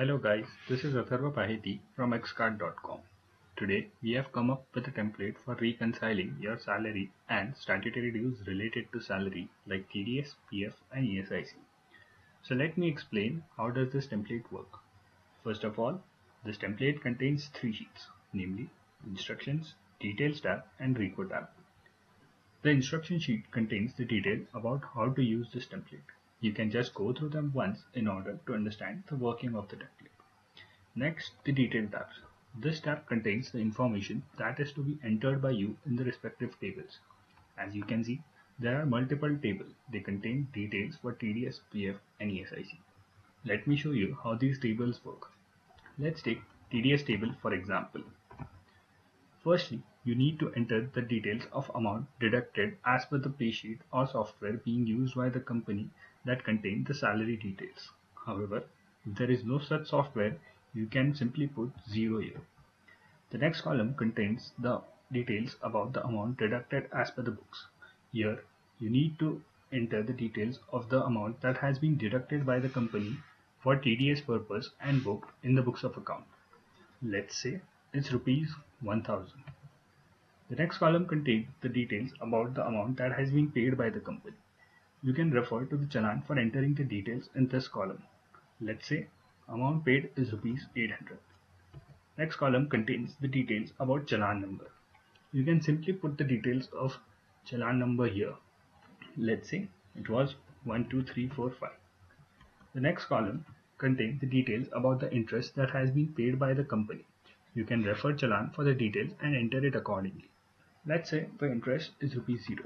Hello guys, this is Atharva Pahiti from Execkart.com. Today we have come up with a template for reconciling your salary and statutory dues related to salary like TDS, PF and ESIC. So let me explain how does this template work. First of all, this template contains three sheets, namely Instructions, Details tab and Reco tab. The instruction sheet contains the detail about how to use this template. You can just go through them once in order to understand the working of the template. Next, the detail tabs. This tab contains the information that is to be entered by you in the respective tables. As you can see, there are multiple tables. They contain details for TDS, PF and ESIC. Let me show you how these tables work. Let's take TDS table for example. Firstly, you need to enter the details of amount deducted as per the pay sheet or software being used by the company that contain the salary details. However, if there is no such software, you can simply put 0 here. The next column contains the details about the amount deducted as per the books. Here, you need to enter the details of the amount that has been deducted by the company for TDS purpose and booked in the books of account. Let's say it's rupees 1000. The next column contains the details about the amount that has been paid by the company. You can refer to the challan for entering the details in this column. Let's say amount paid is rupees 800. Next column contains the details about challan number. You can simply put the details of challan number here. Let's say it was 12345. The next column contains the details about the interest that has been paid by the company. You can refer challan for the details and enter it accordingly. Let's say the interest is rupees 0.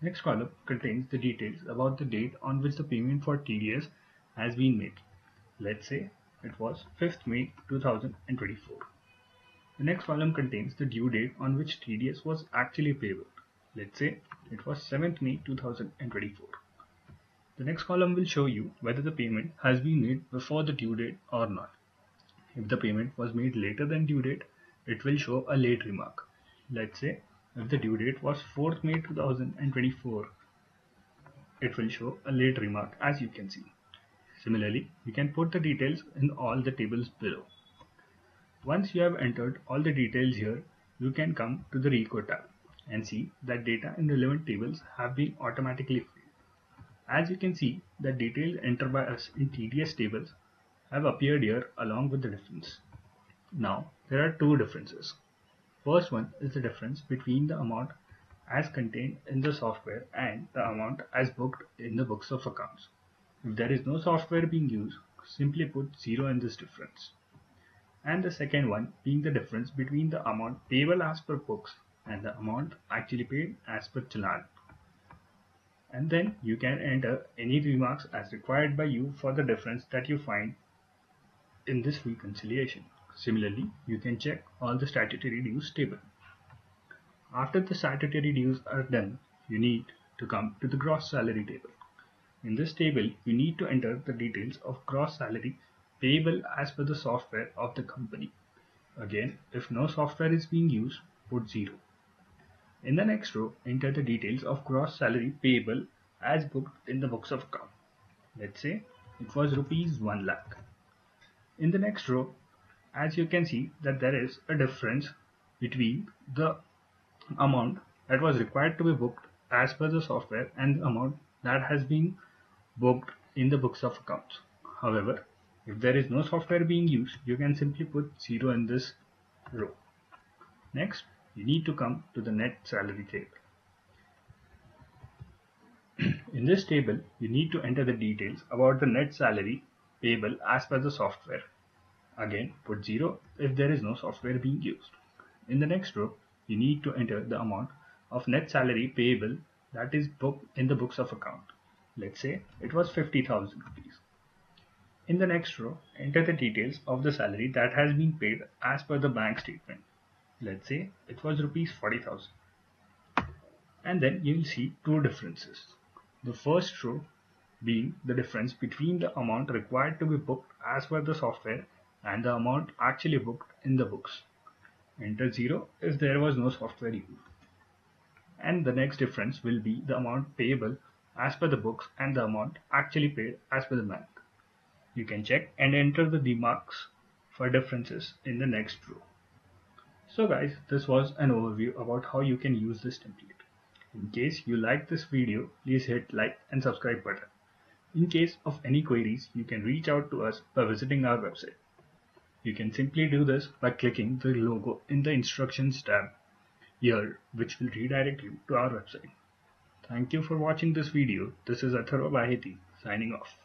Next column contains the details about the date on which the payment for TDS has been made. Let's say it was 5th May 2024. The next column contains the due date on which TDS was actually payable. Let's say it was 7th May 2024. The next column will show you whether the payment has been made before the due date or not. If the payment was made later than due date, it will show a late remark. Let's say if the due date was 4th May 2024, it will show a late remark as you can see. Similarly, you can put the details in all the tables below. Once you have entered all the details here, you can come to the Reco tab and see that data in relevant tables have been automatically filled. As you can see, the details entered by us in TDS tables have appeared here along with the difference. Now, there are two differences. First one is the difference between the amount as contained in the software and the amount as booked in the books of accounts. If there is no software being used, simply put 0 in this difference. And the second one being the difference between the amount payable as per books and the amount actually paid as per challan. And then you can enter any remarks as required by you for the difference that you find in this reconciliation. Similarly, you can check all the statutory dues table. After the statutory dues are done, you need to come to the gross salary table. In this table, you need to enter the details of gross salary payable as per the software of the company. Again, if no software is being used, put 0. In the next row, enter the details of gross salary payable as booked in the books of account. Let's say it was rupees 1 lakh. In the next row, as you can see that there is a difference between the amount that was required to be booked as per the software and the amount that has been booked in the books of accounts. However, if there is no software being used, you can simply put 0 in this row. Next, you need to come to the net salary table. In this table, you need to enter the details about the net salary payable as per the software. Again, put 0 if there is no software being used. In the next row, you need to enter the amount of net salary payable that is booked in the books of account. Let's say it was 50,000 rupees. In the next row, enter the details of the salary that has been paid as per the bank statement. Let's say it was rupees 40,000. And then you will see two differences. The first row being the difference between the amount required to be booked as per the software and the amount actually booked in the books. Enter 0 if there was no software used. And the next difference will be the amount payable as per the books and the amount actually paid as per the bank. You can check and enter the demarks for differences in the next row. So guys, this was an overview about how you can use this template. In case you like this video, please hit like and subscribe button. In case of any queries, you can reach out to us by visiting our website. You can simply do this by clicking the logo in the instructions tab here, which will redirect you to our website. Thank you for watching this video. This is Atharva Baheti signing off.